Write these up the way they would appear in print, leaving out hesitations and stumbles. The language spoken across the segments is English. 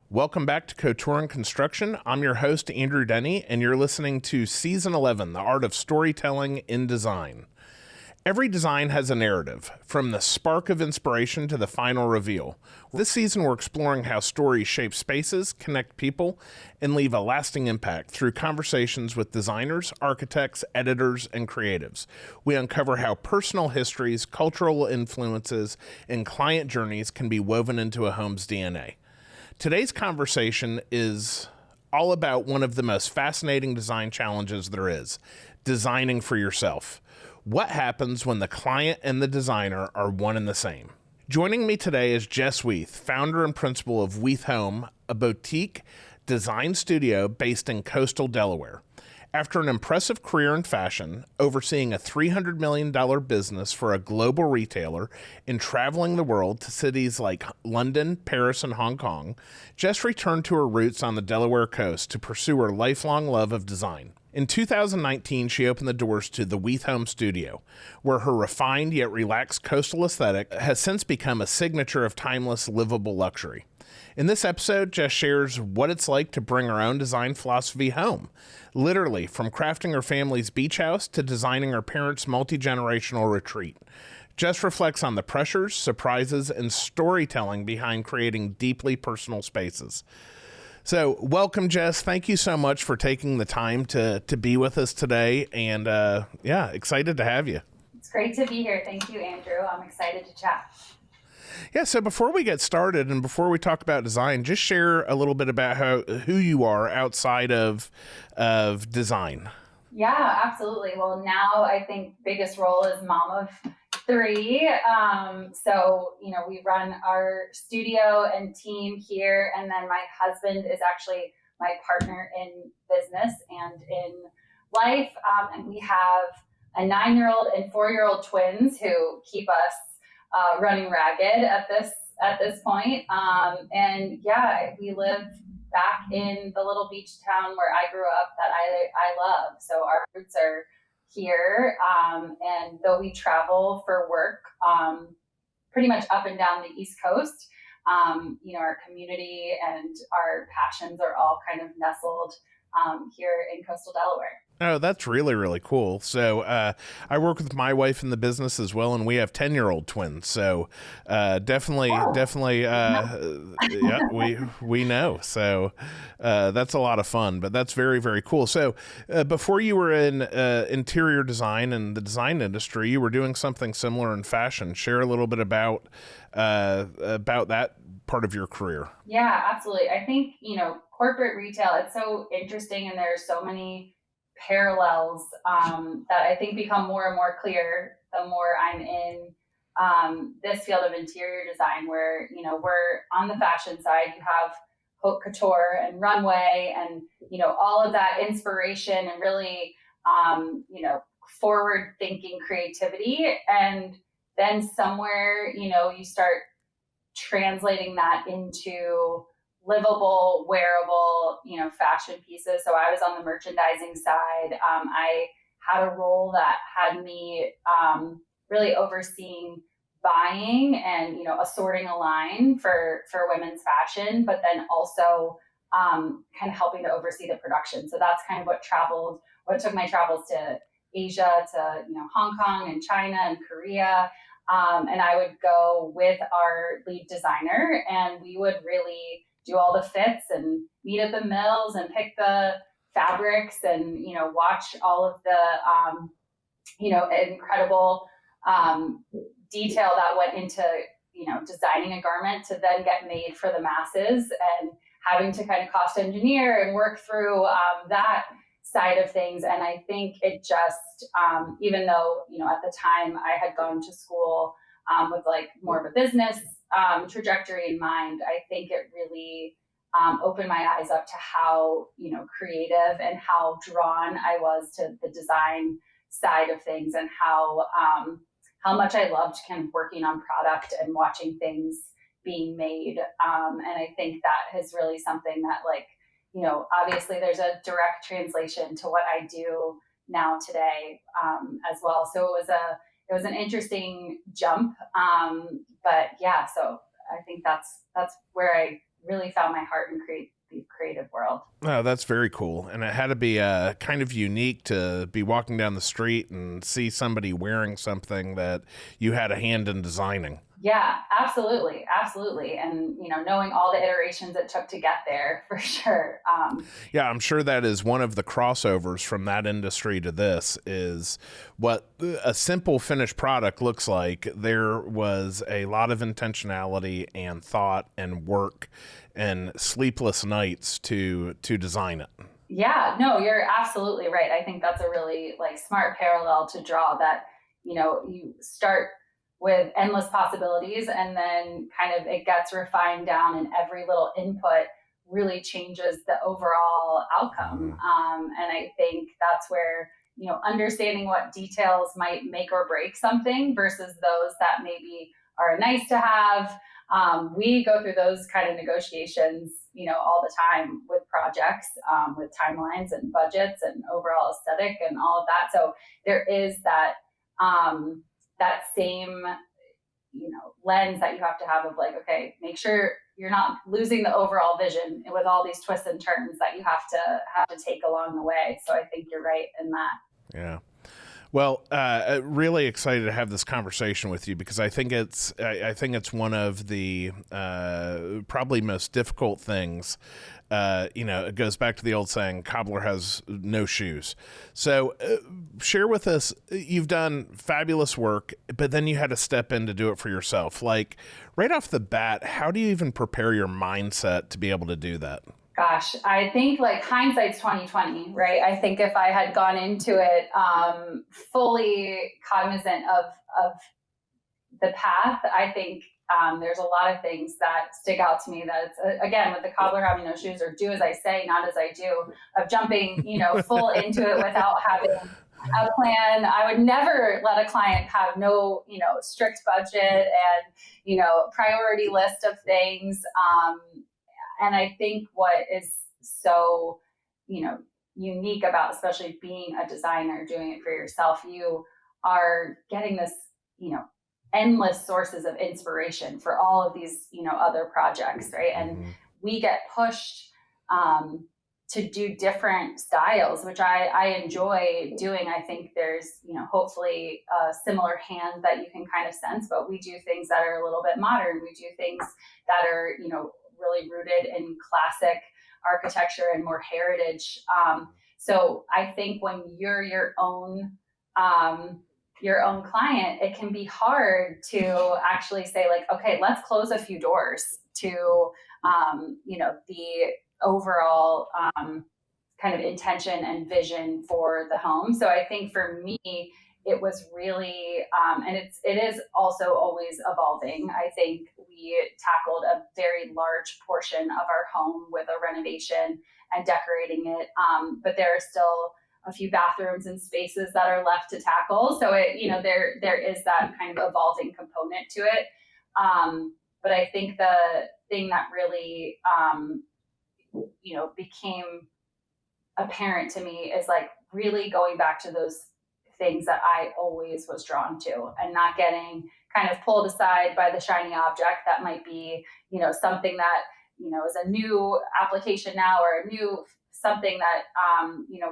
Welcome back to Couture Construction. I'm your host, Andrew Denny, and you're listening to Season 11, The Art of Storytelling in Design. Every design has a narrative, from the spark of inspiration to the final reveal. This season, we're exploring how stories shape spaces, connect people, and leave a lasting impact through conversations with designers, architects, editors, and creatives. We uncover how personal histories, cultural influences, and client journeys can be woven into a home's DNA. Today's conversation is all about one of the most fascinating design challenges there is, designing for yourself. What happens when the client and the designer are one and the same? Joining me today is Jess Weeth, founder and principal of Weeth Home, a boutique design studio based in coastal Delaware. After an impressive career in fashion, overseeing a $300 million business for a global retailer and traveling the world to cities like London, Paris, and Hong Kong, Jess returned to her roots on the Delaware coast to pursue her lifelong love of design. In 2019, she opened the doors to the Weeth Home studio, where her refined yet relaxed coastal aesthetic has since become a signature of timeless, livable luxury. In this episode, Jess shares what it's like to bring her own design philosophy home, literally from crafting her family's beach house to designing her parents' multi-generational retreat. Jess reflects on the pressures, surprises, and storytelling behind creating deeply personal spaces. So welcome, Jess. Thank you so much for taking the time to be with us today. And excited to have you. It's great to be here. Thank you, Andrew. I'm excited to chat. Yeah, so before we get started and before we talk about design, just share a little bit about who you are outside of design. Yeah, absolutely. Well, now I think biggest role is mom of three. We run our studio and team here, and then my husband is actually my partner in business and in life. And we have a 9-year-old and 4-year-old twins who keep us running ragged at this point. We live back in the little beach town where I grew up that I love. So our roots are here. And though we travel for work pretty much up and down the East Coast, our community and our passions are all kind of nestled here in coastal Delaware. Oh, that's really, really cool. So I work with my wife in the business as well, and we have 10-year-old twins. So definitely, we know. So that's a lot of fun, but that's very, very cool. So before you were in interior design and the design industry, you were doing something similar in fashion. Share a little bit about that part of your career. Yeah, absolutely. I think, corporate retail, it's so interesting, and there are so many parallels that I think become more and more clear the more I'm in this field of interior design, where we're on the fashion side. You have haute couture and runway and all of that inspiration and really forward thinking creativity, and then somewhere you start translating that into livable, wearable, fashion pieces. So I was on the merchandising side. I had a role that had me really overseeing buying and, assorting a line for women's fashion, but then also kind of helping to oversee the production. So that's kind of what took my travels to Asia, to, Hong Kong and China and Korea. And I would go with our lead designer, and we would really do all the fits and meet at the mills and pick the fabrics and, watch all of the, incredible detail that went into, designing a garment to then get made for the masses, and having to kind of cost engineer and work through that side of things. And I think it just, even though, at the time I had gone to school with like more of a business trajectory in mind, I think it really opened my eyes up to how, creative and how drawn I was to the design side of things, and how much I loved kind of working on product and watching things being made. And I think that is really something that, like, obviously there's a direct translation to what I do now today as well. So it was an interesting jump. But yeah, so I think that's where I really found my heart in the creative world. Oh, that's very cool. And it had to be kind of unique to be walking down the street and see somebody wearing something that you had a hand in designing. Yeah, absolutely. Absolutely. And, knowing all the iterations it took to get there for sure. Yeah, I'm sure that is one of the crossovers from that industry to this is what a simple finished product looks like. There was a lot of intentionality and thought and work and sleepless nights to design it. Yeah, no, you're absolutely right. I think that's a really smart parallel to draw that, you start with endless possibilities and then kind of it gets refined down and every little input really changes the overall outcome. And I think that's where, understanding what details might make or break something versus those that maybe are nice to have. We go through those kind of negotiations, all the time with projects, with timelines and budgets and overall aesthetic and all of that. So there is that that same lens that you have to have of okay, make sure you're not losing the overall vision with all these twists and turns that you have to take along the way. So I think you're right in that. Yeah. Well, really excited to have this conversation with you because I think it's one of the probably most difficult things. It goes back to the old saying, cobbler has no shoes. So share with us, you've done fabulous work, but then you had to step in to do it for yourself. Like right off the bat, how do you even prepare your mindset to be able to do that? Gosh, I think hindsight's 2020, right? I think if I had gone into it fully cognizant of the path, I think there's a lot of things that stick out to me that it's, again, with the cobbler having no shoes or do as I say, not as I do, of jumping, full into it without having a plan. I would never let a client have no, strict budget and, priority list of things. And I think what is so, unique about especially being a designer, doing it for yourself, you are getting this, endless sources of inspiration for all of these, other projects, right? And we get pushed to do different styles, which I enjoy doing. I think there's, hopefully a similar hand that you can kind of sense, but we do things that are a little bit modern. We do things that are, really rooted in classic architecture and more heritage. So I think when you're your own client, it can be hard to actually say okay, let's close a few doors to, the overall kind of intention and vision for the home. So I think for me, it was really, and it is also always evolving. I think we tackled a very large portion of our home with a renovation and decorating it. But there are still a few bathrooms and spaces that are left to tackle. So it, there is that kind of evolving component to it. But I think the thing that really, became apparent to me is really going back to those things that I always was drawn to and not getting kind of pulled aside by the shiny object that might be, something that, is a new application now or a new something that,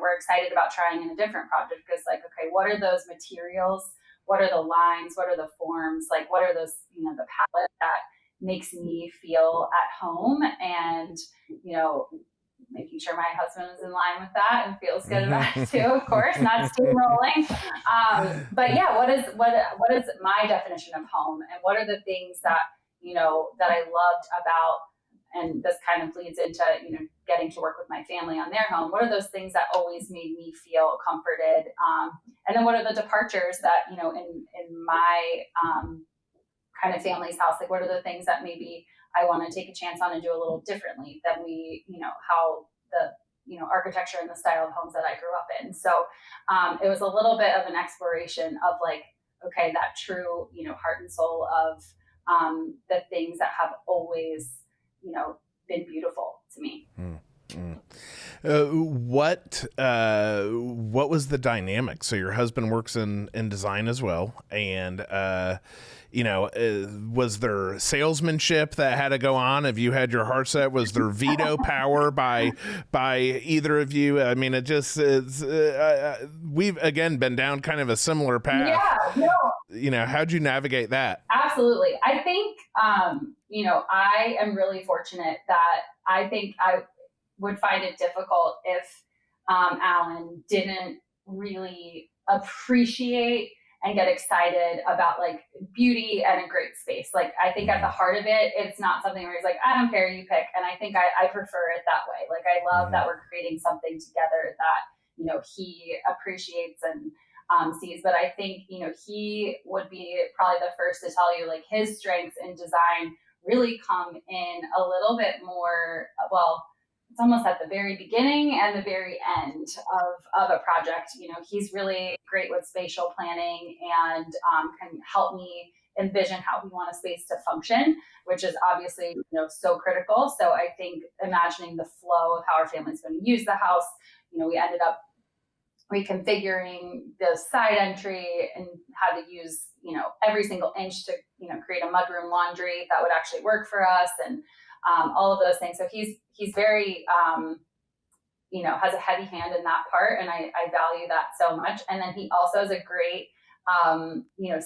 we're excited about trying in a different project because okay, what are those materials? What are the lines? What are the forms? What are those, the palette that makes me feel at home and, making sure my husband is in line with that and feels good about it too, of course, not steamrolling. But yeah, what is my definition of home and what are the things that, that I loved about, and this kind of leads into, getting to work with my family on their home. What are those things that always made me feel comforted? And then what are the departures that, in my kind of family's house, what are the things that maybe I want to take a chance on and do a little differently than we, how the, architecture and the style of homes that I grew up in. So it was a little bit of an exploration of okay, that true, heart and soul of the things that have always, been beautiful to me. What was the dynamic? So your husband works in design as well, and was there salesmanship that had to go on? Have you had your heart set? Was there veto power by either of you? I mean, we've again been down kind of a similar path. Yeah, no. How'd you navigate that? Absolutely. I think, I am really fortunate that I think I would find it difficult if Alan didn't really appreciate and get excited about like beauty and a great space. Like I think at the heart of it, it's not something where he's like, I don't care, you pick. And I think I prefer it that way. Like I love that we're creating something together that, he appreciates and sees. But I think, he would be probably the first to tell you like his strengths in design really come in a little bit more, well, it's almost at the very beginning and the very end of a project. He's really great with spatial planning and can help me envision how we want a space to function, which is obviously, so critical. So I think imagining the flow of how our family's going to use the house, we ended up reconfiguring the side entry and had to use, every single inch to, create a mudroom laundry that would actually work for us and all of those things. So he's very, has a heavy hand in that part. And I value that so much. And then he also has a great,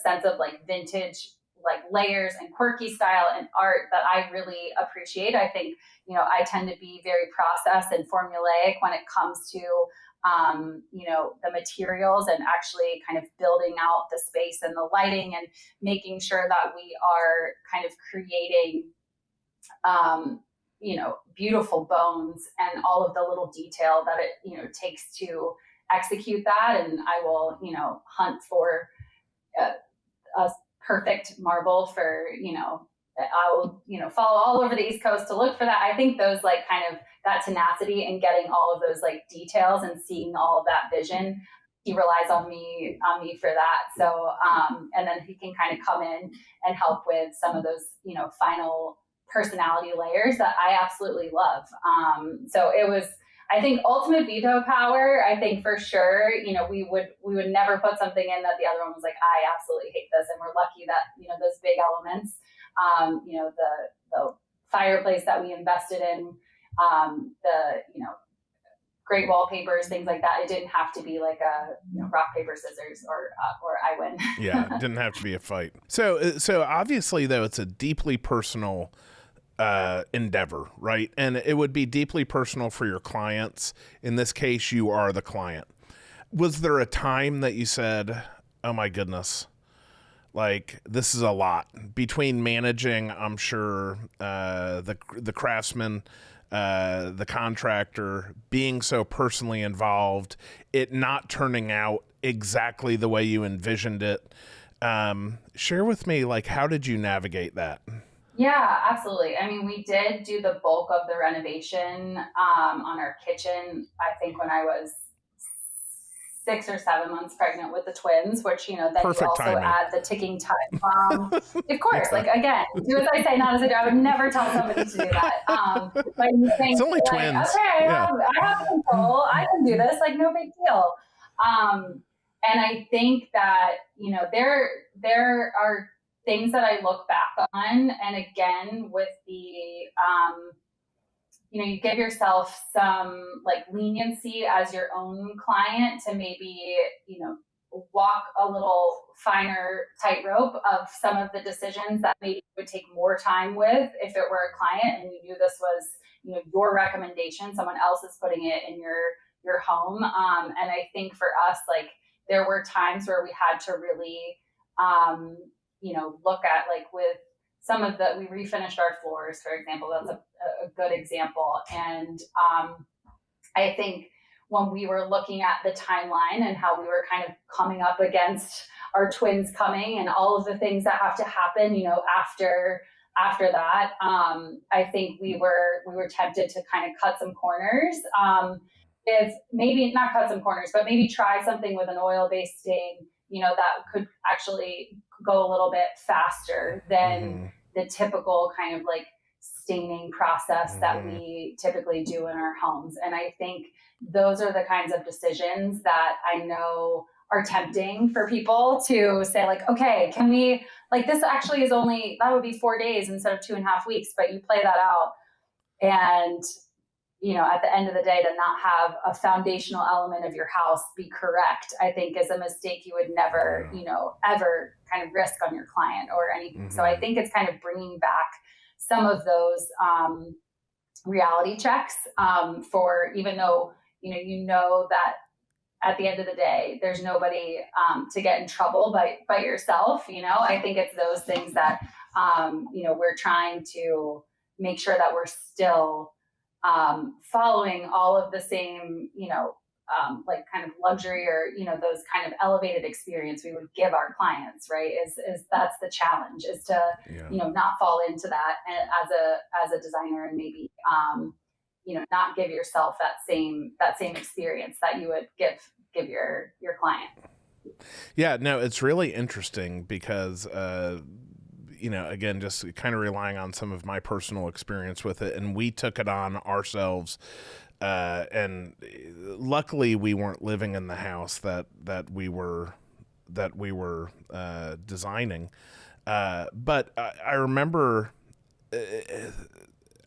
sense of like vintage, like layers and quirky style and art that I really appreciate. I think, I tend to be very process and formulaic when it comes to, the materials and actually kind of building out the space and the lighting and making sure that we are kind of creating, beautiful bones and all of the little detail that it, takes to execute that. And I will, hunt for a perfect marble for, I will, follow all over the East Coast to look for that. I think those like kind of that tenacity and getting all of those like details and seeing all of that vision, he relies on me for that. So, and then he can kind of come in and help with some of those, final personality layers that I absolutely love. So it was, I think ultimate veto power, I think for sure, we would never put something in that the other one was like, I absolutely hate this. And we're lucky that, those big elements, the fireplace that we invested in, the, great wallpapers, things like that. It didn't have to be like a rock, paper, scissors or I win. Yeah, it didn't have to be a fight. So obviously though, it's a deeply personal endeavor, right? And it would be deeply personal for your clients. In this case, you are the client. Was there a time that you said, oh my goodness, like this is a lot between managing, I'm sure, the craftsman, the contractor, being so personally involved, it not turning out exactly the way you envisioned it. Share with me, like, how did you navigate that? Yeah, absolutely. I mean, we did do the bulk of the renovation on our kitchen, I think when I was 6 or 7 months pregnant with the twins, which, then Perfect you also timing. add the ticking time bomb. Of course, like, again, do as I say, not as I do. I would never tell somebody to do that. But you think, It's only like, twins. okay, Yeah. I have control. I can do this. Like, no big deal. And I think that, there are things that I look back on. And again, with the, you give yourself some like leniency as your own client to maybe, walk a little finer tightrope of some of the decisions that maybe would take more time with if it were a client and you knew this was, your recommendation, someone else is putting it in your home. And I think for us, like there were times where we had to really, look at like with some of we refinished our floors, for example. That's a good example. And I think when we were looking at the timeline and how we were kind of coming up against our twins coming and all of the things that have to happen, after that, I think we were tempted to kind of cut some corners. If maybe not cut some corners, but maybe try something with an oil-based stain, that could actually go a little bit faster than the typical kind of like staining process that we typically do in our homes. And I think those are the kinds of decisions that I know are tempting for people to say, like, okay, can we, like, this actually is only, that would be 4 days instead of 2.5 weeks, but you play that out. And, at the end of the day, to not have a foundational element of your house be correct, I think is a mistake you would never, ever kind of risk on your client or anything. So I think it's kind of bringing back some of those reality checks for, even though, that at the end of the day, there's nobody to get in trouble by yourself. I think it's those things that, we're trying to make sure that we're still following all of the same, like kind of luxury or, those kind of elevated experience we would give our clients, right? Is that's the challenge, is to, not fall into that as a designer, and maybe, not give yourself that same experience that you would give your client. Yeah, no, it's really interesting because, again, just kind of relying on some of my personal experience with it, and we took it on ourselves. And luckily we weren't living in the house that we were designing. But I remember,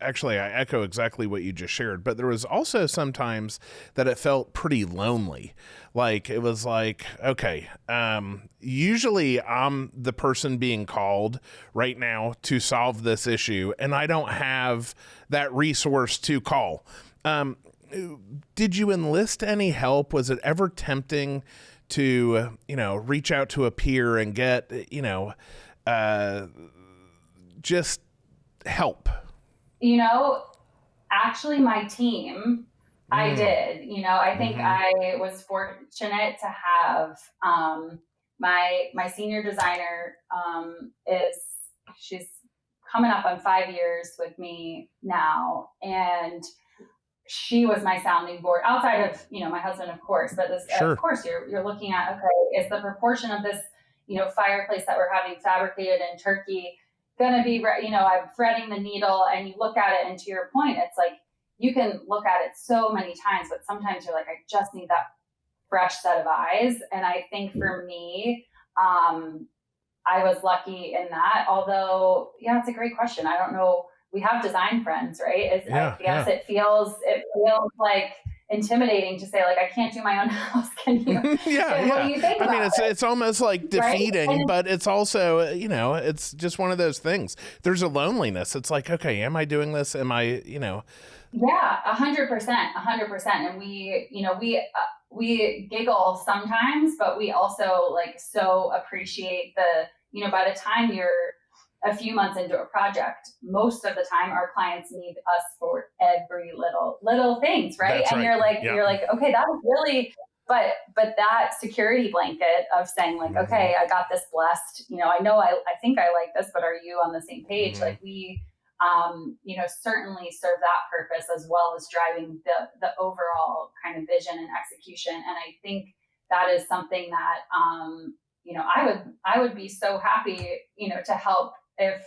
actually, I echo exactly what you just shared, but there was also sometimes that it felt pretty lonely. Like, it was like, okay, usually I'm the person being called right now to solve this issue, and I don't have that resource to call. Did you enlist any help? Was it ever tempting to, reach out to a peer and get, just help? Actually my team, I did, I think I was fortunate to have, my senior designer, she's coming up on 5 years with me now. And she was my sounding board outside of, my husband, of course, but this, Sure. Of course, you're looking at, okay, is the proportion of this, fireplace that we're having fabricated in Turkey going to be, I'm threading the needle, and you look at it, and to your point, it's like, you can look at it so many times, but sometimes you're like, I just need that fresh set of eyes. And I think for me, I was lucky in that, although, it's a great question. I don't know. We have design friends, right? I guess it feels like intimidating to say, like, I can't do my own house. Can you? What do you think about it? It's almost like defeating, right? But it's also, it's just one of those things. There's a loneliness. It's like, okay, am I doing this? Am I, Yeah, 100%. And we giggle sometimes, but we also like so appreciate the, by the time you're a few months into a project, most of the time our clients need us for every little things, right? That's and right. You're like, okay, that was really, but that security blanket of saying, like, okay, I got this blessed, I know I think I like this, but are you on the same page? Like, we certainly serve that purpose, as well as driving the overall kind of vision and execution. And I think that is something that, I would be so happy, to help if,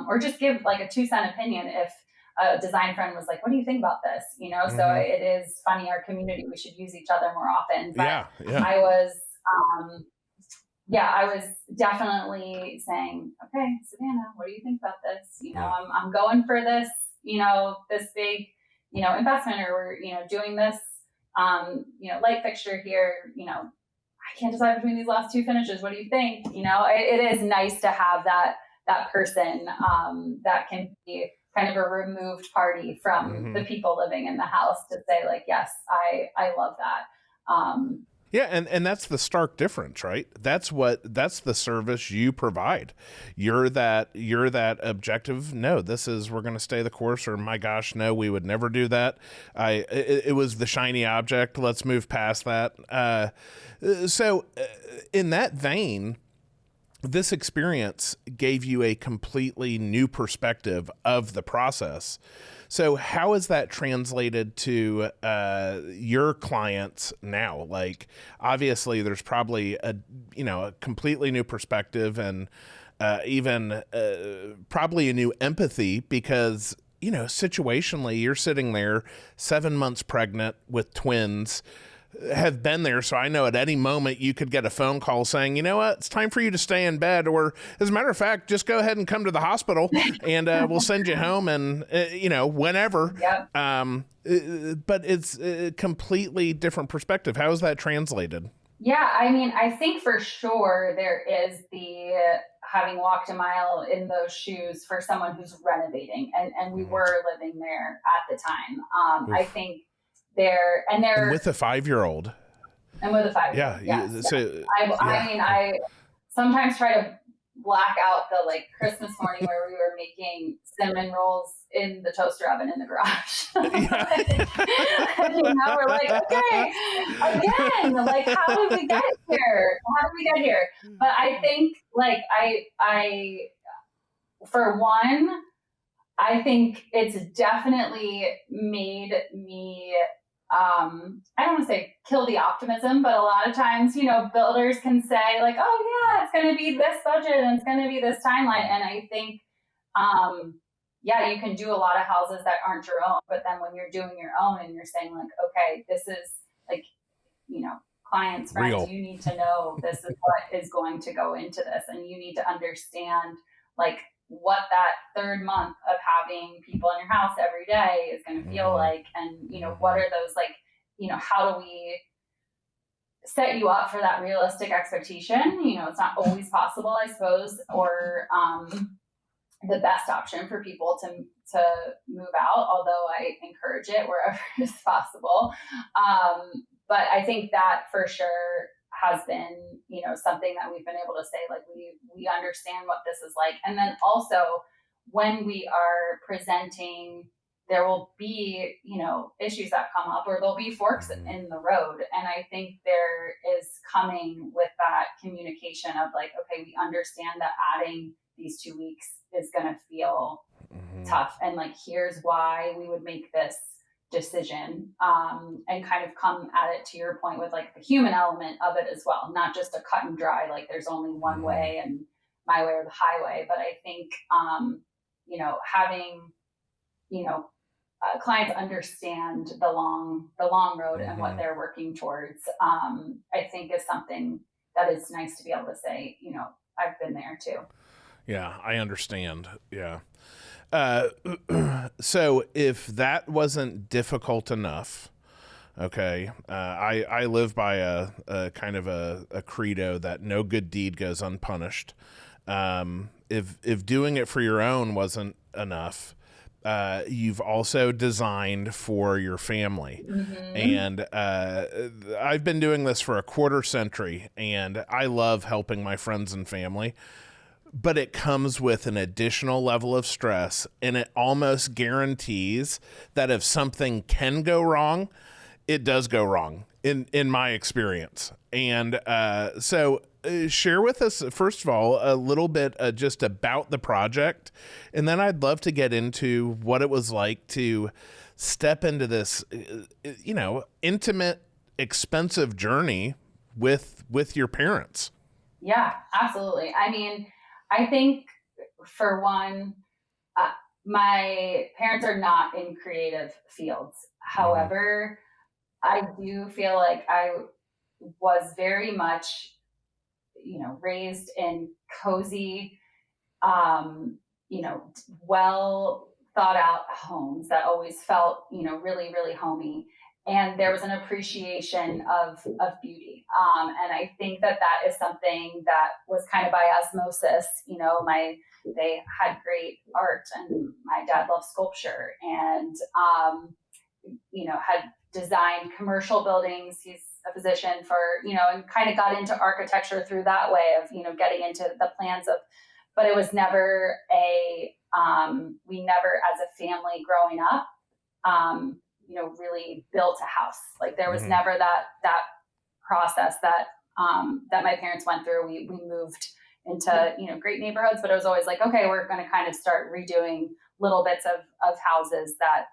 or just give like a 2-cent opinion if a design friend was like, what do you think about this? So it is funny, our community, we should use each other more often. But I was definitely saying, okay, Savannah, what do you think about this? I'm going for this, this big, investment, or we're, doing this, light fixture here, I can't decide between these last 2 finishes. What do you think? It is nice to have that person that can be kind of a removed party from the people living in the house to say, like, yes, I love that. Yeah, and that's the stark difference, right? That's the service you provide. You're that objective. No, we're going to stay the course, or my gosh, no, we would never do that. It was the shiny object. Let's move past that. So in that vein, this experience gave you a completely new perspective of the process. So how is that translated to your clients now? Like, obviously there's probably a completely new perspective, and even probably a new empathy, because situationally, you're sitting there 7 months pregnant with twins, have been there. So I know at any moment you could get a phone call saying, you know what, it's time for you to stay in bed. Or as a matter of fact, just go ahead and come to the hospital and we'll send you home and, whenever. Yep. But it's a completely different perspective. How is that translated? Yeah, I mean, I think for sure there is the having walked a mile in those shoes for someone who's renovating, and we were living there at the time. I think and with a 5-year-old. And with a 5-year-old, yeah. yes. So, I mean, I sometimes try to black out the Christmas morning where we were making cinnamon rolls in the toaster oven in the garage. And we're like, okay, again, how did we get here? But I think I for one, I think it's definitely made me, I don't want to say kill the optimism, but a lot of times, builders can say oh yeah, it's going to be this budget and it's going to be this timeline. And I think, you can do a lot of houses that aren't your own, but then when you're doing your own and you're saying okay, this is clients, friends, real. You need to know this is what is going to go into this. And you need to understand what that third month of having people in your house every day is going to feel like. And, what are those, how do we set you up for that realistic expectation? It's not always possible, I suppose, or, the best option for people to move out, although I encourage it wherever is possible. But I think that for sure has been, something that we've been able to say, we understand what this is like. And then also when we are presenting, there will be, issues that come up, or there'll be forks in the road. And I think there is coming with that communication of okay, we understand that adding these 2 weeks is going to feel tough. And here's why we would make this decision, and kind of come at it, to your point, with the human element of it as well, not just a cut and dry, there's only one way and my way or the highway. But I think, having, clients understand the long road and what they're working towards, I think is something that is nice to be able to say, I've been there too. Yeah, I understand. Yeah. So if that wasn't difficult enough, okay, I live by a kind of a credo that no good deed goes unpunished. If doing it for your own wasn't enough, you've also designed for your family. And I've been doing this for a quarter century, and I love helping my friends and family. But it comes with an additional level of stress, and it almost guarantees that if something can go wrong, it does go wrong in my experience. And so share with us, first of all, a little bit just about the project, and then I'd love to get into what it was like to step into this, intimate, expensive journey with your parents. Yeah, absolutely. I mean, I think, for one, my parents are not in creative fields. However, I do feel like I was very much, raised in cozy, well thought out homes that always felt, really, really homey. And there was an appreciation of beauty. And I think that is something that was kind of by osmosis. They had great art, and my dad loved sculpture, and, had designed commercial buildings. He's a physician and kind of got into architecture through that way of, getting into the plans of, but it was never we never, as a family growing up, really built a house. There was never that process that my parents went through. We moved into, great neighborhoods, but it was always okay, we're going to kind of start redoing little bits of houses that,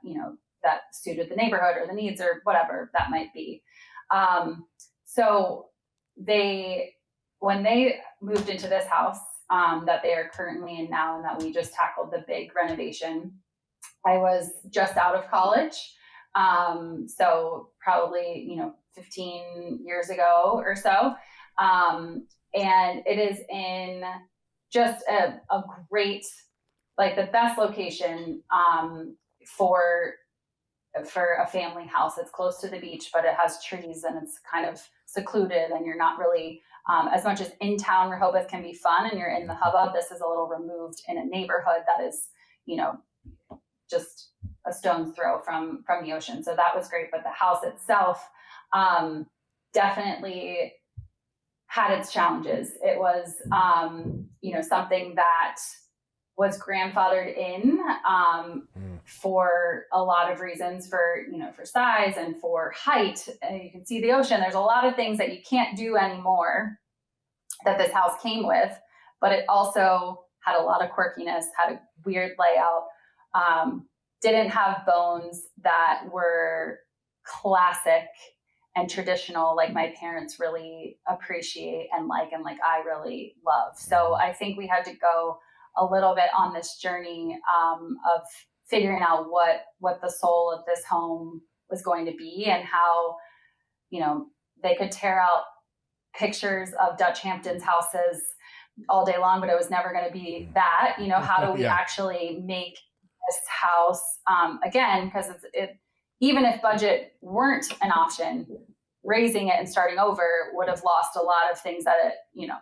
that suited the neighborhood or the needs or whatever that might be. So when they moved into this house, that they are currently in now, and that we just tackled the big renovation, I was just out of college. So probably, 15 years ago or so. And it is in just a great, like the best location for a family house. It's close to the beach, but it has trees and it's kind of secluded, and you're not really as much as in town. Rehoboth can be fun and you're in the hubbub. This is a little removed in a neighborhood that is, just a stone's throw from the ocean. So that was great. But the house itself definitely had its challenges. It was, something that was grandfathered in for a lot of reasons, for size and for height. You can see the ocean. There's a lot of things that you can't do anymore that this house came with, but it also had a lot of quirkiness, had a weird layout, didn't have bones that were classic and traditional, like my parents really appreciate and like I really love. So I think we had to go a little bit on this journey of figuring out what the soul of this home was going to be, and how, they could tear out pictures of Dutch Hampton's houses all day long, but it was never going to be that. How do we actually make this house, again, because even if budget weren't an option, raising it and starting over would have lost a lot of things that it,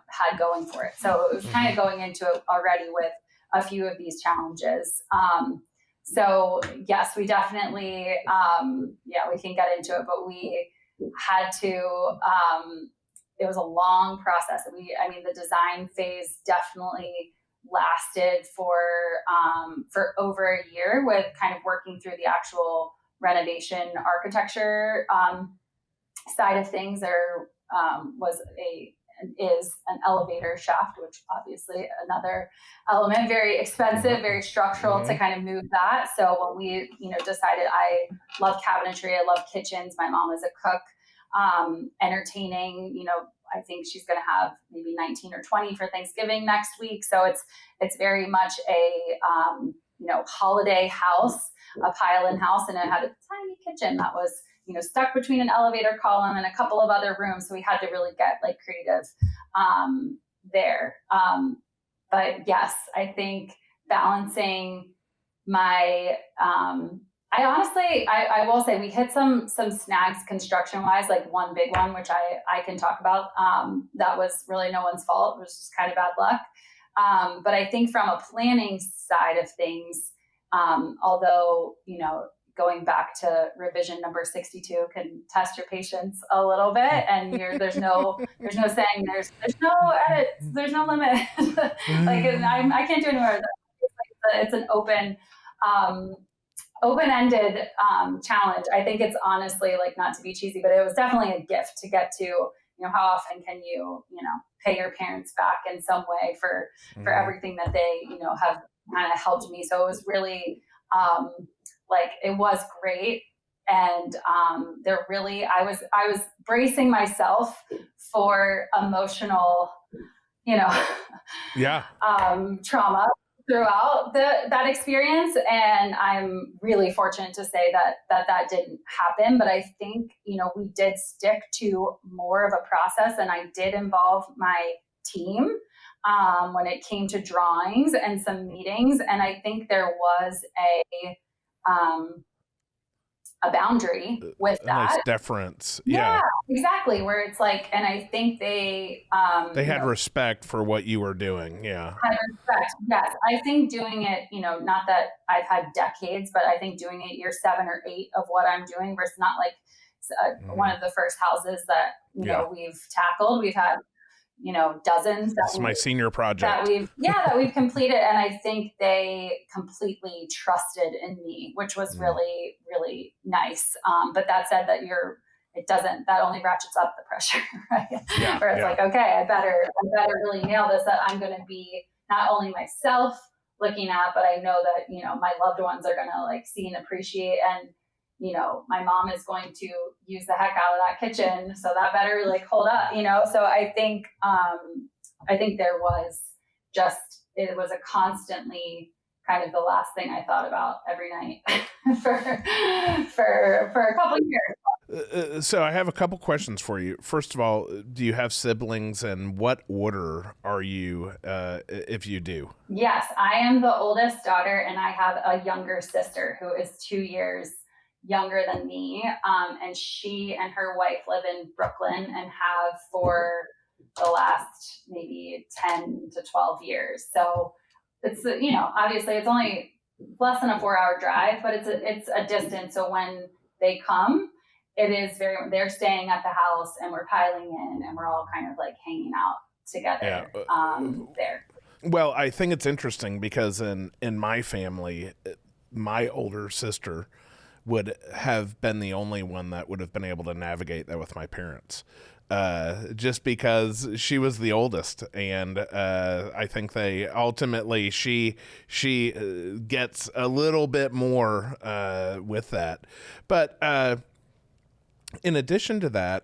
had going for it. So it was kind of going into it already with a few of these challenges. So yes, we definitely, we can get into it, but we had to, it was a long process. The design phase definitely lasted for over a year, with kind of working through the actual renovation architecture side of things. There is an elevator shaft, which obviously another element, very expensive, very structural to kind of move that. So when we, decided, I love cabinetry, I love kitchens. My mom is a cook, entertaining, I think she's going to have maybe 19 or 20 for Thanksgiving next week. So it's very much a, holiday house, a pile-in house. And it had a tiny kitchen that was, stuck between an elevator column and a couple of other rooms. So we had to really get creative there. But yes, I think balancing my, I will say we hit some snags construction wise, like one big one, which I can talk about. That was really no one's fault. It was just kind of bad luck. But I think from a planning side of things, although, going back to revision number 62 can test your patience a little bit, and there's no saying there's no edits, there's no limit. I can't do any more of that. It's an open-ended challenge. I think it's honestly, not to be cheesy, but it was definitely a gift to get to, how often can you, pay your parents back in some way for everything that they, have kind of helped me. So it was really, it was great. And I was bracing myself for emotional, trauma throughout that experience. And I'm really fortunate to say that didn't happen. But I think, we did stick to more of a process, and I did involve my team when it came to drawings and some meetings. And I think there was a boundary with that. A nice deference. Yeah, exactly. Where it's and I think they had respect for what you were doing. Yeah. Had respect. Yes. I think doing it, not that I've had decades, but I think doing it year 7 or 8 of what I'm doing versus not one of the first houses that, we've tackled. We've had, dozens. That's my senior project that we've completed. And I think they completely trusted in me, which was really, really nice. But that said, that only ratchets up the pressure, right? Yeah, where it's okay, I better really nail this, that I'm going to be not only myself looking at, but I know that, my loved ones are going to see and appreciate. And, my mom is going to use the heck out of that kitchen. So that better hold up, So I think there was it was a constantly kind of the last thing I thought about every night for a couple of years. So I have a couple questions for you. First of all, do you have siblings, and what order are you, if you do? Yes, I am the oldest daughter, and I have a younger sister who is 2 years younger than me. And she and her wife live in Brooklyn and have for the last maybe 10 to 12 years. So it's, obviously it's only less than a 4-hour drive, but it's a distance. So when they come, they're staying at the house and we're piling in and we're all kind of like hanging out together there. Well, I think it's interesting because in my family, my older sister would have been the only one that would have been able to navigate that with my parents. Just because she was the oldest, and I think they ultimately she gets a little bit more with that. But in addition to that,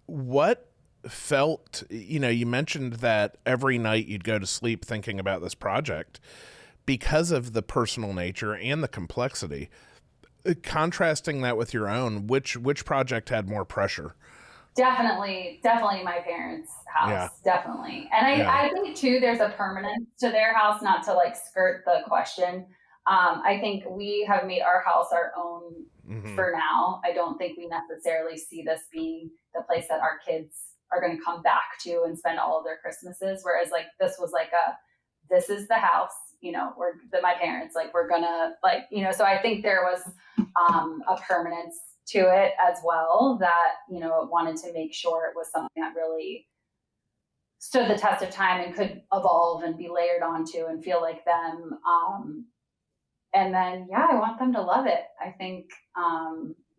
what felt, you mentioned that every night you'd go to sleep thinking about this project because of the personal nature and the complexity. Contrasting that with your own, which project had more pressure? Definitely my parents' house. Yeah. Definitely. And I think too, there's a permanence to their house, not to like skirt the question. I think we have made our house our own for now. I don't think we necessarily see this being the place that our kids are going to come back to and spend all of their Christmases. Whereas like, this was like this is the house, my parents, like, we're gonna like, so I think there was a permanence to it as well that, wanted to make sure it was something that really stood the test of time and could evolve and be layered onto and feel like them. And then, I want them to love it. I think,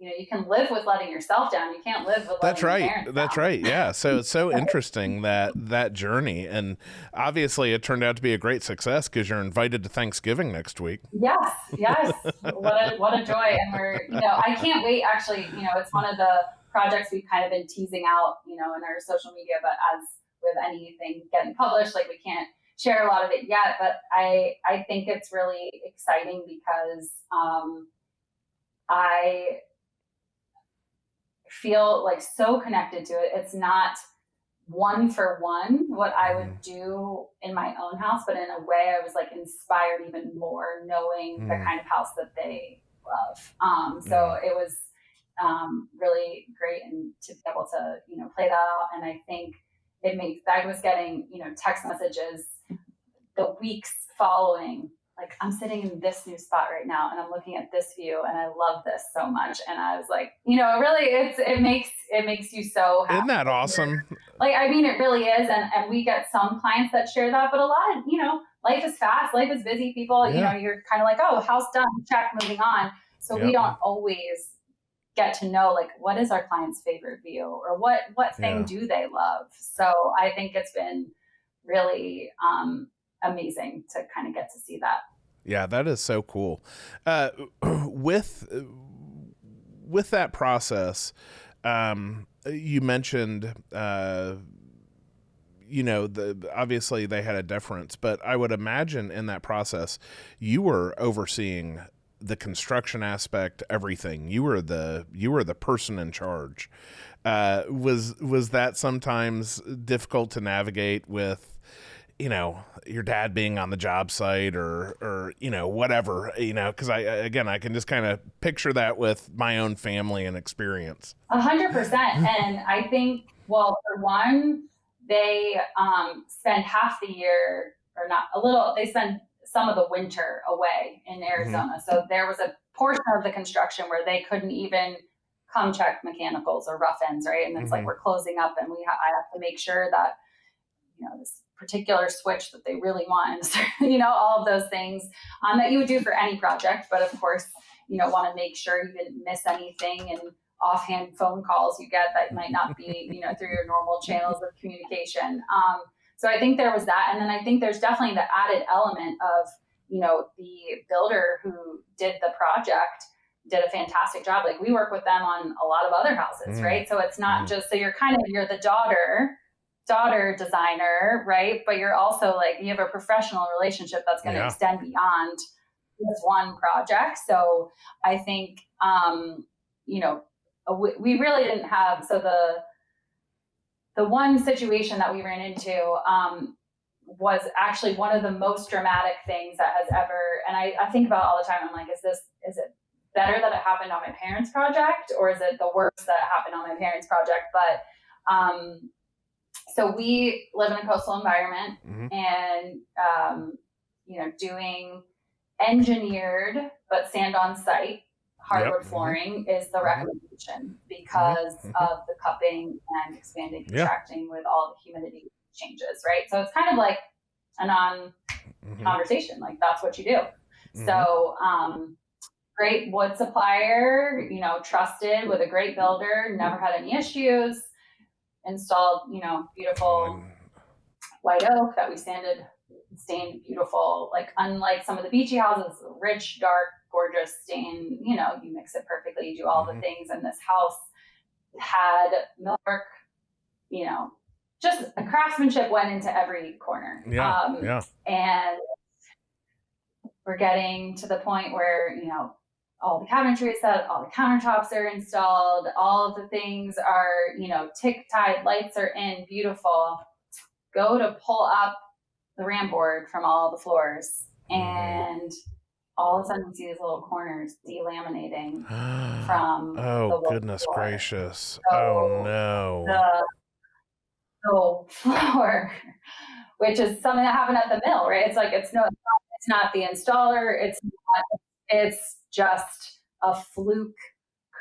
you can live with letting yourself down. You can't live with letting your parents down. That's right. Yeah. So it's so interesting that journey. And obviously it turned out to be a great success because you're invited to Thanksgiving next week. Yes. What a joy. And we're, I can't wait. Actually, it's one of the projects we've kind of been teasing out, in our social media, but as with anything getting published, like we can't share a lot of it yet, but I think it's really exciting because, I feel like so connected to it. It's not one for one what I would do in my own house, but in a way I was like inspired even more knowing the kind of house that they love. So it was really great and to be able to, play that out. And I think I was getting, text messages the weeks following, like, I'm sitting in this new spot right now and I'm looking at this view and I love this so much. And I was like, really, it makes you so happy. Isn't that awesome? Like, I mean, it really is. And we get some clients that share that, but a lot of, life is fast, life is busy. People, you're kind of like, oh, house done, check, moving on. So we don't always get to know, like, what is our client's favorite view or what thing do they love? So I think it's been really, amazing to kind of get to see that. Yeah, that is so cool. With that process, you mentioned, obviously they had a difference, but I would imagine in that process, you were overseeing the construction aspect, everything. You were the person in charge. Was that sometimes difficult to navigate with, your dad being on the job site or whatever, because I can just kind of picture that with my own family and experience. 100%. And I think, well, for one, they spend half the year or not a little, they spend some of the winter away in Arizona. So there was a portion of the construction where they couldn't even come check mechanicals or rough ends, right? And it's like, we're closing up and I have to make sure that, this particular switch that they really want, all of those things that you would do for any project. But of course, want to make sure you didn't miss anything and offhand phone calls you get that might not be, through your normal channels of communication. So I think there was that. And then I think there's definitely the added element of, the builder who did the project did a fantastic job. Like, we work with them on a lot of other houses, right? So it's not just, so you're the daughter daughter designer, right? But you're also like, you have a professional relationship that's going to extend beyond this one project. So I think, we really didn't have, so the one situation that we ran into was actually one of the most dramatic things that has ever, and I think about it all the time. I'm like, is it better that it happened on my parents' project, or is it the worst that it happened on my parents' project? But so we live in a coastal environment, and doing engineered but sand on site hardwood flooring is the recommendation because of the cupping and expanding, contracting with all the humidity changes, right? So it's kind of like a non-conversation, like that's what you do. So great wood supplier, trusted, with a great builder, never had any issues, installed, beautiful white oak that we stained beautiful, like unlike some of the beachy houses, rich, dark, gorgeous stain, you mix it perfectly, you do all the things. And this house had millwork, just a craftsmanship went into every corner. And we're getting to the point where, all the cabinetry is set, all the countertops are installed, all of the things are, tick-tied, lights are in, beautiful. Go to pull up the ram board from all the floors, and all of a sudden you see these little corners delaminating from the goodness floor. gracious. So oh no. The floor, which is something that happened at the mill, right? It's like it's not the installer, it's just a fluke,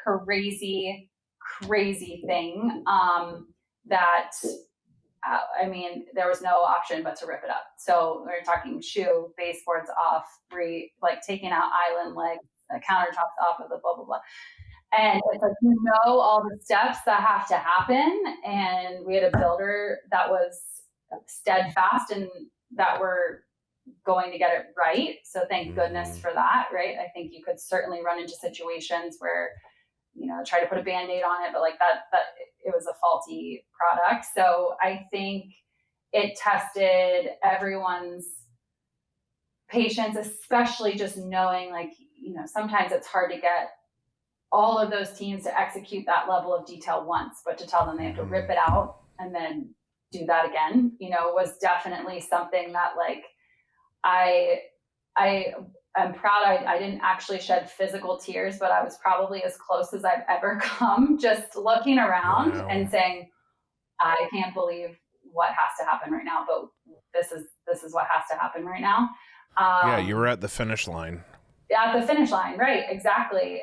crazy thing that there was no option but to rip it up. So we're talking shoe, baseboards off, taking out island legs, countertops off of the blah, blah, blah. And it's like, all the steps that have to happen. And we had a builder that was steadfast and that we're going to get it right. So thank goodness for that, right? I think you could certainly run into situations where, try to put a Band-Aid on it, but like that it was a faulty product. So I think it tested everyone's patience, especially just knowing, like, sometimes it's hard to get all of those teams to execute that level of detail once, but to tell them they have to rip it out and then do that again, was definitely something that, like, I am proud. I didn't actually shed physical tears, but I was probably as close as I've ever come, just looking around and saying, I can't believe what has to happen right now, but this is what has to happen right now. You were at the finish line. At the finish line, right? Exactly.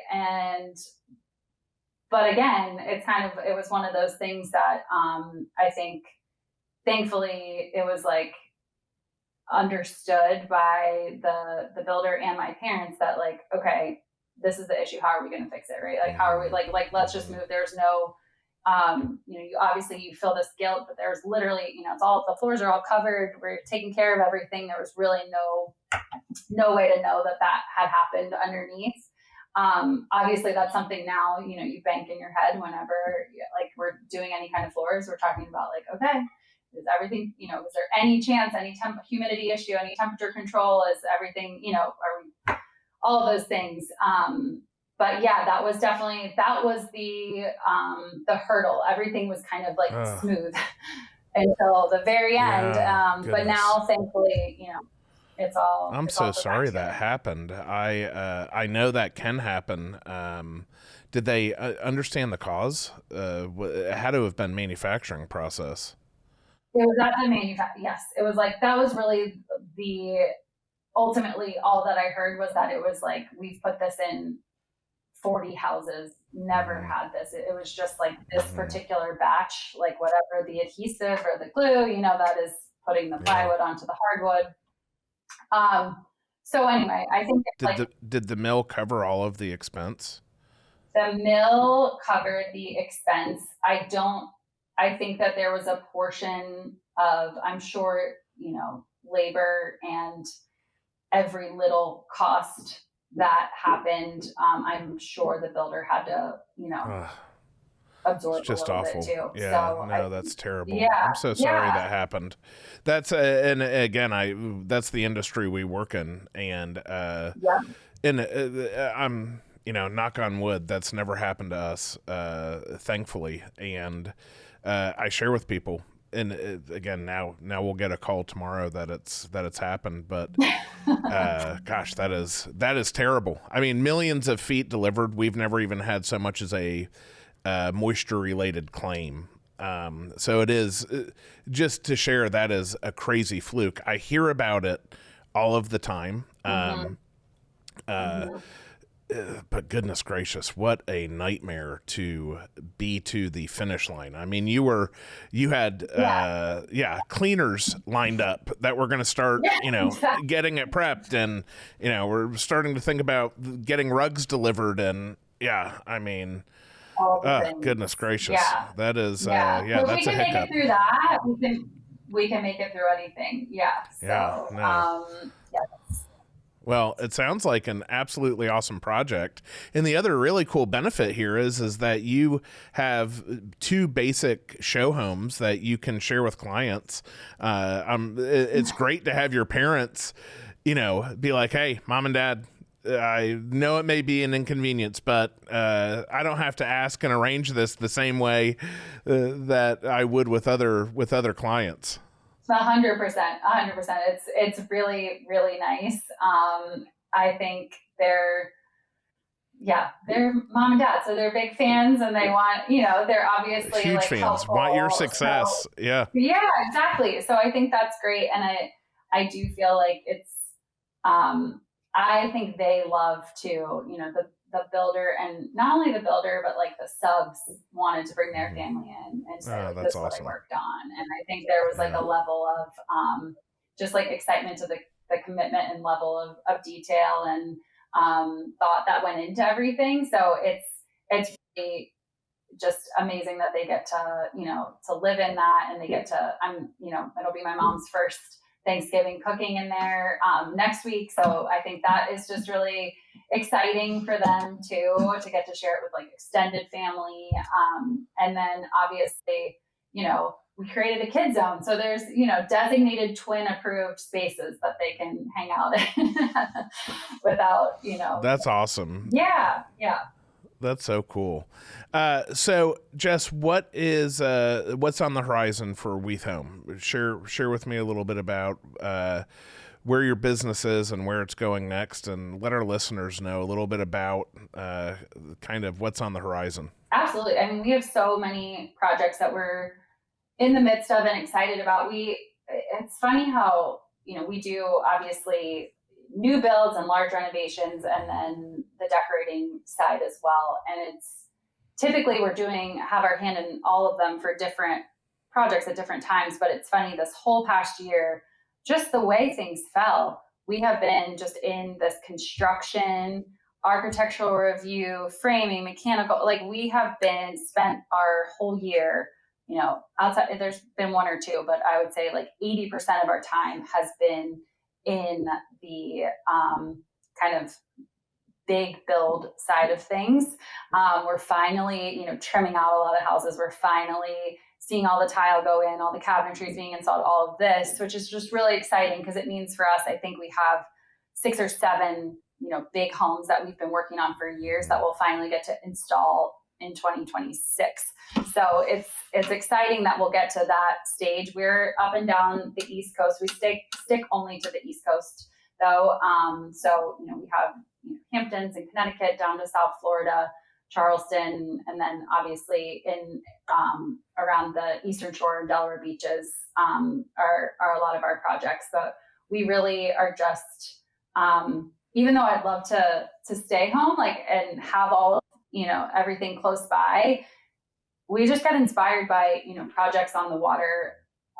But again, it was one of those things that I think, thankfully, it was like understood by the builder and my parents that, like, okay, this is the issue. How are we going to fix it? Right? Like, how are we like, let's just move. There's no, you obviously you feel this guilt, but there's literally, it's all, the floors are all covered. We're taking care of everything. There was really no way to know that had happened underneath. Obviously that's something now, you bank in your head whenever, like, we're doing any kind of floors, we're talking about, like, okay, is everything, is there any chance, any humidity issue, any temperature control, is everything, are we, all of those things. But yeah, that was the hurdle. Everything was kind of like smooth until the very end. But now, thankfully, it's all. I'm so sorry that happened. I know that can happen. Did they understand the cause? It had to have been manufacturing process. It was at the manufacturing. Yes, it was like, that was really ultimately all that I heard was that it was like, we've put this in 40 houses, never had this. It was just like this particular batch, like whatever the adhesive or the glue, that is putting the plywood onto the hardwood. So anyway, I think did the mill cover all of the expense? The mill covered the expense. I think that there was a portion of, I'm sure, labor and every little cost that happened. I'm sure the builder had to, absorb It's a just little bit awful. too. Yeah, So I no, that's terrible. yeah, I'm so sorry yeah, that happened. That's and again, that's the industry we work in, yeah. and I'm knock on wood, that's never happened to us, thankfully, and I share with people. And again, now we'll get a call tomorrow that it's happened, but gosh, that is terrible. I mean, millions of feet delivered. We've never even had so much as a moisture related claim. So it is just to share, that is a crazy fluke. I hear about it all of the time. Mm-hmm. Mm-hmm. But goodness gracious, what a nightmare to be to the finish line. I mean, you had Yeah, cleaners lined up that were going to start, yeah, exactly. getting it prepped, and we're starting to think about getting rugs delivered, and yeah, I mean, All the things. goodness gracious, Yeah, that is yeah. So if we that's a can make it hiccup. through that, we can make it through anything. Yeah. Yeah, So no. yeah. Well, it sounds like an absolutely awesome project. And the other really cool benefit here is that you have two basic show homes that you can share with clients. It's great to have your parents, be like, "Hey, mom and dad, I know it may be an inconvenience, but I don't have to ask and arrange this the same way that I would with other clients." 100%, 100%. It's really, really nice. I think they're mom and dad, so they're big fans, and they want, they're obviously Huge like fans, want your helpful. So success. Yeah. yeah, exactly. So I think that's great, and I do feel like it's I think they love to, the builder, and not only the builder, but like the subs wanted to bring their Mhm. family in and say Oh, like, that's this is what I awesome. worked on. And I think there was like Yeah. a level of just like excitement to the commitment and level of detail and thought that went into everything. So it's really just amazing that they get to live in that, and they get to, it'll be my mom's first Thanksgiving cooking in there next week. So I think that is just really exciting for them too, to get to share it with like extended family. And then obviously, we created a kid zone. So there's, designated twin approved spaces that they can hang out in without, That's awesome. yeah, yeah. That's so cool. So Jess, what's on the horizon for Weeth Home? Share with me a little bit about where your business is and where it's going next, and let our listeners know a little bit about kind of what's on the horizon. Absolutely. I mean, we have so many projects that we're in the midst of and excited about. It's funny how, we do obviously new builds and large renovations, and then the decorating side as well. And it's typically have our hand in all of them for different projects at different times. But it's funny, this whole past year, just the way things fell, we have been just in this construction, architectural review, framing, mechanical, like we have been spent our whole year, outside. There's been one or two, but I would say like 80% of our time has been in the kind of big build side of things. We're finally, trimming out a lot of houses. We're finally seeing all the tile go in, all the cabinetry being installed, all of this, which is just really exciting because it means for us, I think we have 6 or 7, big homes that we've been working on for years that we'll finally get to install in 2026. So it's exciting that we'll get to that stage. We're up and down the East Coast. We stick only to the East Coast though. So we have Hamptons in Connecticut down to South Florida, Charleston, and then obviously in around the Eastern Shore and Delaware beaches are a lot of our projects. But we really are just even though I'd love to stay home and have all everything close by, we just got inspired by projects on the water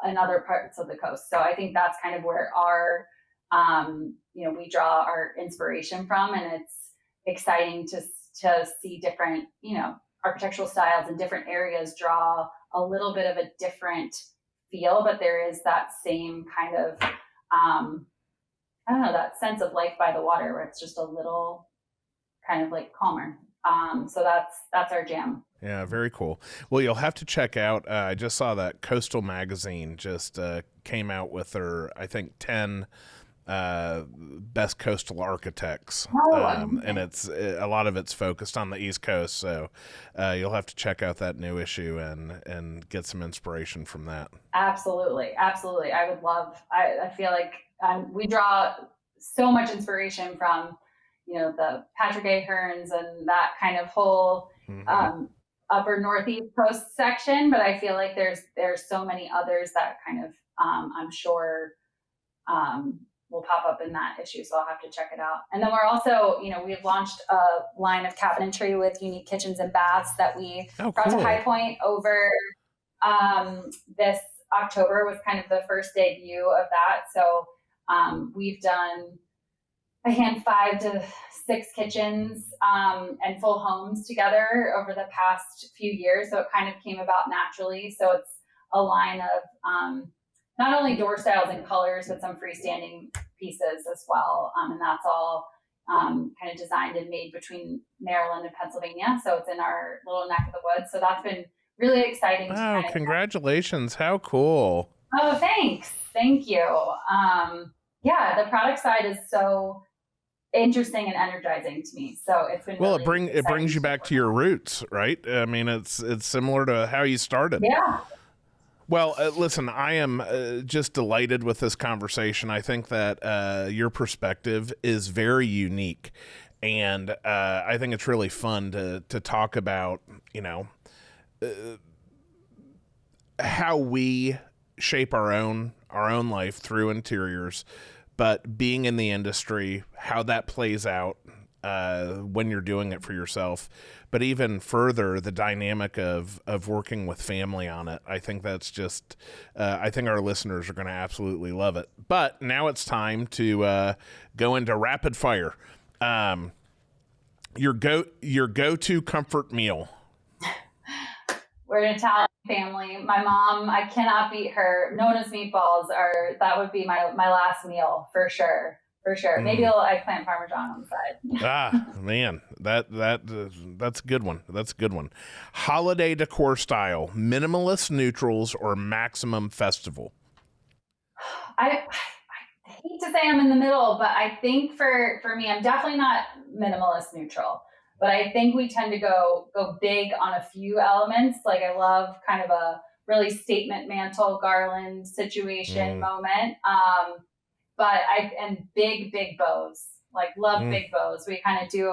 in other parts of the coast. So I think that's kind of where our we draw our inspiration from, and it's exciting to see different architectural styles in different areas draw a little bit of a different feel, but there is that same kind of I don't know, that sense of life by the water where it's just a little kind of like calmer. So that's our jam. Yeah, very cool. Well, you'll have to check out. I just saw that Coastal Magazine just came out with their, I think, 10 best coastal architects, and it's a lot of it's focused on the East Coast. So you'll have to check out that new issue and get some inspiration from that. Absolutely, absolutely. I would love. I feel like we draw so much inspiration from, the Patrick Ahearns and that kind of whole upper Northeast coast section. But I feel like there's so many others that kind of I'm sure will pop up in that issue. So I'll have to check it out. And then we're also, we've launched a line of cabinetry with unique kitchens and baths that we brought to High Point over this October was kind of the first debut of that. So we've done 5 to 6 kitchens and full homes together over the past few years. So it kind of came about naturally. So it's a line of not only door styles and colors, but some freestanding pieces as well. And that's all kind of designed and made between Maryland and Pennsylvania. So it's in our little neck of the woods. So that's been really exciting. Oh, congratulations. How cool. Oh, thanks. Thank you. Yeah, the product side is so interesting and energizing to me. So it's been it brings you back to your roots, right? I mean, it's similar to how you started. Yeah. Well, listen, I am just delighted with this conversation. I think that your perspective is very unique, and I think it's really fun to talk about, how we shape our own life through interiors, but being in the industry, how that plays out when you're doing it for yourself, but even further, the dynamic of working with family on it. I think that's just, I think our listeners are going to absolutely love it. But now it's time to go into rapid fire. Your go-to comfort meal. We're an Italian family. My mom, I cannot beat her. Nona's meatballs that would be my last meal for sure. For sure. Maybe a little eggplant parmesan on the side. Man, that's a good one. That's a good one. Holiday decor style, minimalist neutrals or maximum festival? I hate to say I'm in the middle, but I think for me, I'm definitely not minimalist neutral. But I think we tend to go big on a few elements. Like I love kind of a really statement mantle garland situation moment. But and big bows, like love big bows. We kind of do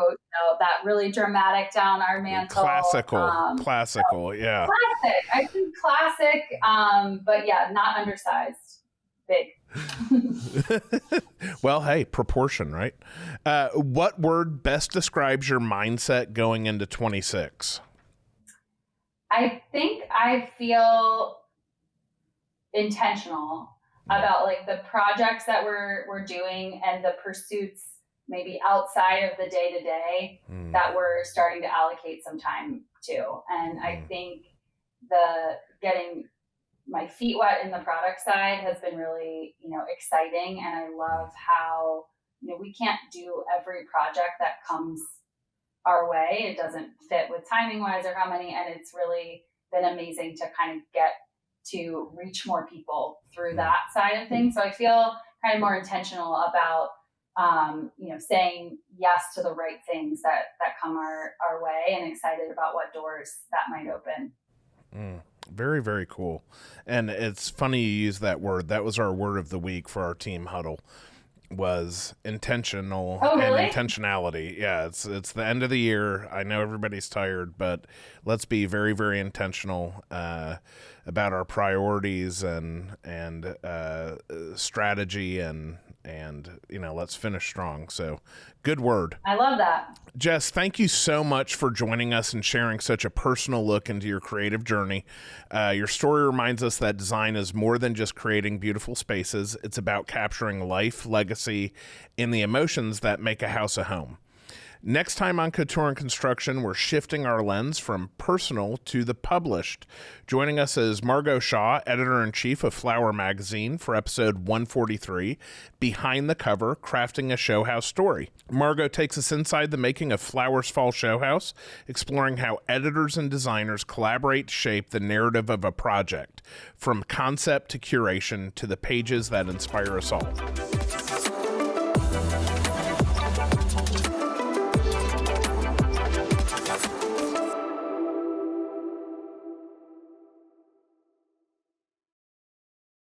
that really dramatic down our mantle. Classical, yeah. Classic, I think classic, but yeah, not undersized, big. Well, hey, proportion, right? What word best describes your mindset going into 26? I think I feel intentional about like the projects that we're doing and the pursuits maybe outside of the day-to-day that we're starting to allocate some time to. And I think the getting my feet wet in the product side has been really, exciting. And I love how, we can't do every project that comes our way. It doesn't fit with timing wise or how many, and it's really been amazing to kind of get to reach more people through that side of things. So I feel kind of more intentional about, saying yes to the right things that come our way, and excited about what doors that might open. Very, very cool. And it's funny you use that word. That was our word of the week for our team huddle, was intentional. Oh, really? And intentionality. Yeah, it's the end of the year. I know everybody's tired, but let's be very, very intentional about our priorities and strategy and let's finish strong. So good word. I love that. Jess, thank you so much for joining us and sharing such a personal look into your creative journey. Your story reminds us that design is more than just creating beautiful spaces. It's about capturing life, legacy, and the emotions that make a house a home. Next time on Couture Construction, we're shifting our lens from personal to the published. Joining us is Margot Shaw, editor-in-chief of Flower Magazine, for episode 143, Behind the Cover, Crafting a Show House Story. Margot takes us inside the making of Flowers Fall Show House, exploring how editors and designers collaborate to shape the narrative of a project, from concept to curation to the pages that inspire us all.